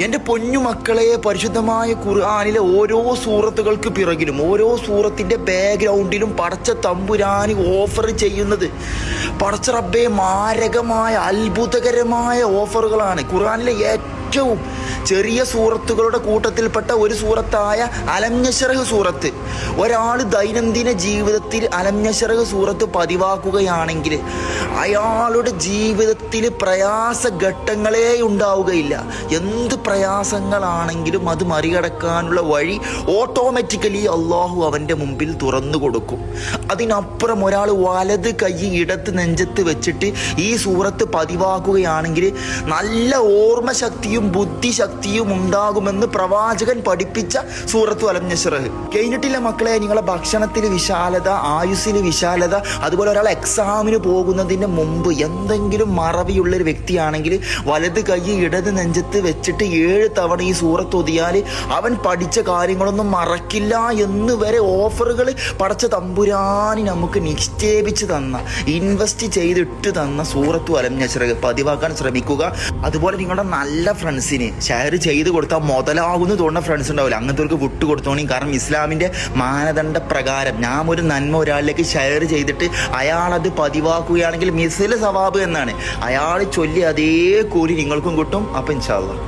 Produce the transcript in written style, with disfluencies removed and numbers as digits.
എൻ്റെ പൊന്നു മക്കളെ, പരിശുദ്ധമായ ഖുർആനിലെ ഓരോ സൂറത്തുകൾക്ക് പിറകിലും ഓരോ സൂറത്തിൻ്റെ ബാക്ക്ഗ്രൗണ്ടിലും പടച്ച തമ്പുരാന് ഓഫർ ചെയ്യുന്നത് പടച്ച റബ്ബേ മാരകമായ അത്ഭുതകരമായ ഓഫറുകളാണ്. ഖുർആനിലെ ഏറ്റവും ചെറിയ സൂറത്തുകളുടെ കൂട്ടത്തിൽപ്പെട്ട ഒരു സൂറത്തായ അലം നശ്റഹ് സൂറത്ത്, ഒരാൾ ദൈനംദിന ജീവിതത്തിൽ അലം നശ്റഹ് സൂറത്ത് പതിവാക്കുകയാണെങ്കിൽ അയാളുടെ ജീവിതത്തിൽ പ്രയാസഘട്ടങ്ങളേ ഉണ്ടാവുകയില്ല. എന്ത് പ്രയാസങ്ങളാണെങ്കിലും അത് മറികടക്കാനുള്ള വഴി ഓട്ടോമാറ്റിക്കലി അള്ളാഹു അവൻ്റെ മുമ്പിൽ തുറന്നു കൊടുക്കും. അതിനപ്പുറം ഒരാൾ വലത് കൈ ഇടത്ത് നെഞ്ചത്ത് വെച്ചിട്ട് ഈ സൂറത്ത് പതിവാക്കുകയാണെങ്കിൽ നല്ല ഓർമ്മശക്തിയും ബുദ്ധിശക്തിയും ഉണ്ടാകുമെന്ന് പ്രവാചകൻ പഠിപ്പിച്ച സൂറത്തു അലം നശ്റഹ്. കഴിഞ്ഞിട്ടില്ല മക്കളെ, നിങ്ങളെ ഭക്ഷണത്തിൽ വിശാലത, ആയുസ്സിൽ വിശാലത, അതുപോലെ ഒരാൾ എക്സാമിന് പോകുന്നതിന് മുമ്പ് എന്തെങ്കിലും മറവിയുള്ളൊരു വ്യക്തിയാണെങ്കിൽ വലത് കൈ ഇടത് നെഞ്ചത്ത് വെച്ചിട്ട് 7 തവണ ഈ സൂറത്ത് ഓതിയാൽ അവൻ പഠിച്ച കാര്യങ്ങളൊന്നും മറക്കില്ല എന്ന് വരെ ഓഫറുകൾ പടച്ച തമ്പുരാനി നമുക്ക് നിക്ഷേപിച്ച് തന്ന, ഇൻവെസ്റ്റ് ചെയ്തിട്ട് തന്ന സൂറത്തു അലം നശ്റഹ് പതിവാക്കാൻ ശ്രമിക്കുക. അതുപോലെ നിങ്ങളുടെ നല്ല ഫ്രണ്ട്സിന് ഷെയർ ചെയ്ത് കൊടുത്താൽ മുതലാകുന്നു തോന്നുന്ന ഫ്രണ്ട്സ് ഉണ്ടാവില്ല, അങ്ങനത്തെ വിട്ടു കൊടുത്തോണി. കാരണം ഇസ്ലാമിൻ്റെ മാനദണ്ഡ പ്രകാരം ഞാൻ ഒരു നന്മ ഒരാളിലേക്ക് ഷെയർ ചെയ്തിട്ട് അയാളത് പതിവാക്കുകയാണെങ്കിൽ മിസ്ൽ സവാബ് എന്നാണ്. അയാൾ ചൊല്ലി അതേ കൂലി നിങ്ങൾക്കും കിട്ടും. അപ്പം ഇൻഷാ അല്ലാഹ്